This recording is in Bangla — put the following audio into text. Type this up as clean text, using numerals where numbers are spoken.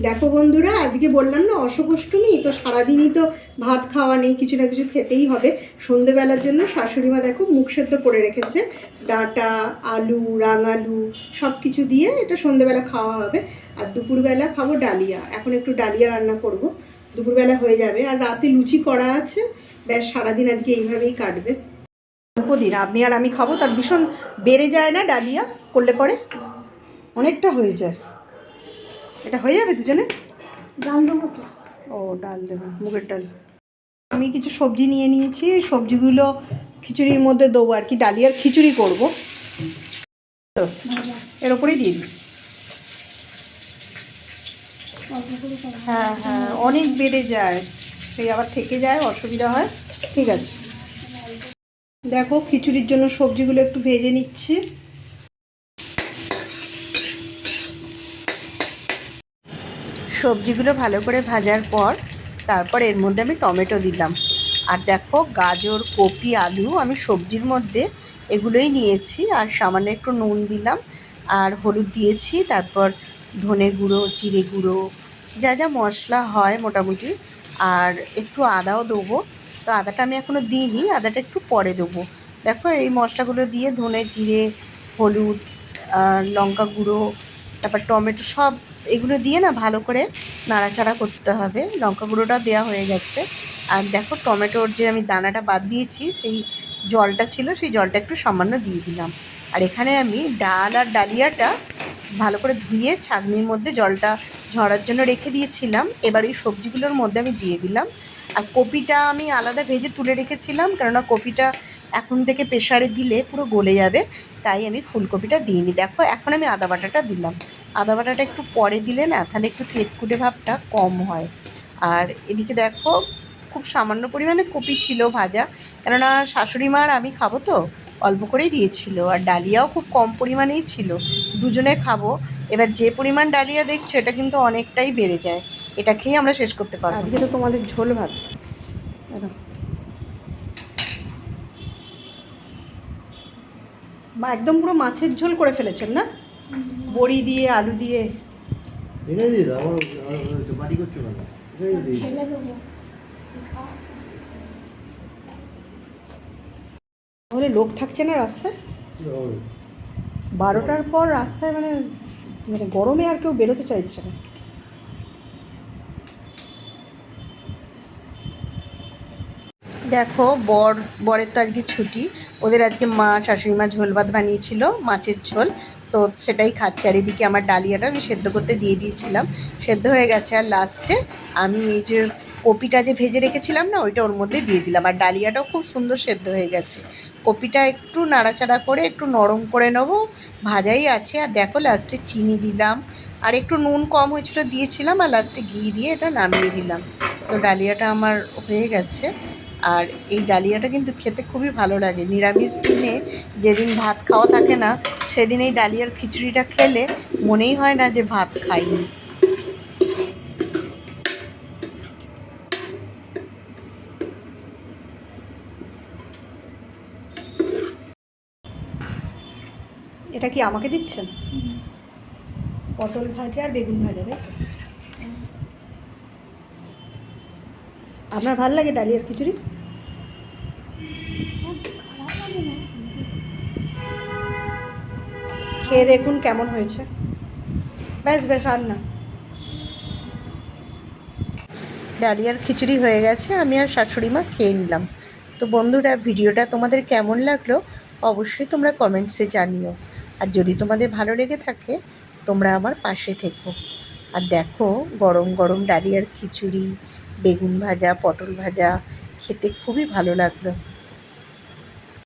দেখো বন্ধুরা, আজকে বললাম না অশোক অষ্টমী, তো সারাদিনই তো ভাত খাওয়া নেই, কিছু না কিছু খেতেই হবে। সন্ধেবেলার জন্য শাশুড়ি মা দেখো মুগ সেদ্ধ করে রেখেছে, ডাঁটা, আলু, রাঙালু সব কিছু দিয়ে এটা সন্ধেবেলা খাওয়া হবে। আর দুপুরবেলা খাবো ডালিয়া। এখন একটু ডালিয়া রান্না করব, দুপুরবেলা হয়ে যাবে। আর রাতে লুচি করা আছে, ব্যাস সারাদিন আজকে এইভাবেই কাটবে। অল্প দিন আপনি আর আমি খাবো, তার ভীষণ বেড়ে যায় না ডালিয়া করলে পরে, অনেকটা হয়ে যায়। এটা হয়ে যাবে দুজনে? ডাল দেবো তো? ও ডাল দেবেন, মুগের ডাল। আমি কিছু সবজি নিয়ে নিয়েছি, সবজিগুলো খিচুড়ির মধ্যে দেবো আর কি, ডালিয়ার খিচুড়ি করব। তো এর ওপরেই দিয়ে দিই। হ্যাঁ হ্যাঁ, অনেক বেড়ে যায়, সেই আবার থেকে যায়, অসুবিধা হয়। ঠিক আছে, দেখো খিচুড়ির জন্য সবজিগুলো একটু ভেজে নিচ্ছি। সবজিগুলো ভালো করে ভাজার পর তারপর এর মধ্যে আমি টমেটো দিলাম। আর দেখো গাজর, কপি, আলু আমি সবজির মধ্যে এগুলোই নিয়েছি। আর সামান্য একটু নুন দিলাম আর হলুদ দিয়েছি, তারপর ধনে গুঁড়ো, জিরে গুঁড়ো, যা যা মশলা হয় মোটামুটি। আর একটু আদাও দেবো, তো আদাটা আমি এখনও দিইনি, আদাটা একটু পরে দেবো। দেখো এই মশলাগুলো দিয়ে ধনে, জিরে, হলুদ, লঙ্কা গুঁড়ো, তারপর টমেটো সব এগুলো দিয়ে না ভালো করে নাড়াচাড়া করতে হবে। লঙ্কা গুঁড়োটা দেওয়া হয়ে গেছে। আর দেখো টমেটোর যে আমি দানাটা বাদ দিয়েছি, সেই জলটা ছিল, সেই জলটা একটু সামান্য দিয়ে দিলাম। আর এখানে আমি ডাল আর ডালিয়াটা ভালো করে ধুয়ে ছাঁকনির মধ্যে জলটা ঝরার জন্য রেখে দিয়েছিলাম। এবার এই সবজিগুলোর মধ্যে আমি দিয়ে দিলাম। আর কপিটা আমি আলাদা ভেজে তুলে রেখেছিলাম, কেননা কপিটা এখন থেকে প্রেশারে দিলে পুরো গলে যাবে, তাই আমি ফুলকপিটা দিইনি। দেখো এখন আমি আদা বাটাটা দিলাম। আদা বাটাটা একটু পরে দিলে না, তাহলে একটু তেতকুটে ভাবটা কম হয়। আর এদিকে দেখো খুব সামান্য পরিমাণে কপি ছিল ভাজা, কেননা শাশুড়ি মা আর আমি খাবো তো, অল্প করেই দিয়েছিল। আর ডালিয়াও খুব কম পরিমাণেই ছিল, দুজনে খাবো। এবার যে পরিমাণ ডালিয়া দেখছো, এটা কিন্তু অনেকটাই বেড়ে যায়, এটা খেয়েই আমরা শেষ করতে পারবো। আজকে তো তোমাদের ঝোল ভাত, বা একদম পুরো মাছের ঝোল করে ফেলেছেন না, বড়ি দিয়ে, আলু দিয়ে। তাহলে লোক থাকছে না রাস্তায়, 12টার পর রাস্তায় মানে মানে গরমে আর কেউ বেরোতে চাইছে না। দেখো বরের তো আজকে ছুটি, ওদের আজকে মা, শাশুড়ি মা ঝোল ভাত বানিয়েছিল, মাছের ঝোল, তো সেটাই খাচ্ছে। আর এদিকে আমার ডালিয়াটা আমি সেদ্ধ করতে দিয়ে দিয়েছিলাম, সেদ্ধ হয়ে গেছে। আর লাস্টে আমি এই যে কপিটা যে ভেজে রেখেছিলাম না, ওইটা ওর মধ্যে দিয়ে দিলাম। আর ডালিয়াটাও খুব সুন্দর সেদ্ধ হয়ে গেছে। কপিটা একটু নাড়াচাড়া করে একটু নরম করে নেবো, ভাজাই আছে। আর দেখো লাস্টে চিনি দিলাম, আর একটু নুন কম হয়েছিল দিয়েছিলাম, আর লাস্টে ঘি দিয়ে এটা নামিয়ে দিলাম। তো ডালিয়াটা আমার হয়ে গেছে। আর এই ডালিয়াটা কিন্তু খেতে খুবই ভালো লাগে। নিরামিষ দিনে যেদিন ভাত খাওয়া থাকে না, সেদিন এই ডালিয়ার খিচুড়িটা খেলে মনেই হয় না যে ভাত খাইনি। এটা কি আমাকে দিচ্ছেন? পটল ভাজা আর বেগুন ভাজা, তাই তো? আপনার ভালো লাগে ডালিয়ার খিচুড়ি? খেয়ে দেখুন কেমন হয়েছে। ব্যাস ব্যাস, আর না। ডালিয়ার খিচুড়ি হয়ে গেছে, আমি আর শাশুড়ি মা খেয়ে নিলাম। তো বন্ধুরা, ভিডিওটা তোমাদের কেমন লাগলো অবশ্যই তোমরা কমেন্টসে জানিও। আর যদি তোমাদের ভালো লেগে থাকে, তোমরা আমার পাশে থেকো। আর দেখো গরম গরম ডালিয়ার খিচুড়ি, বেগুন ভাজা, পটল ভাজা খেতে খুবই ভালো লাগলো।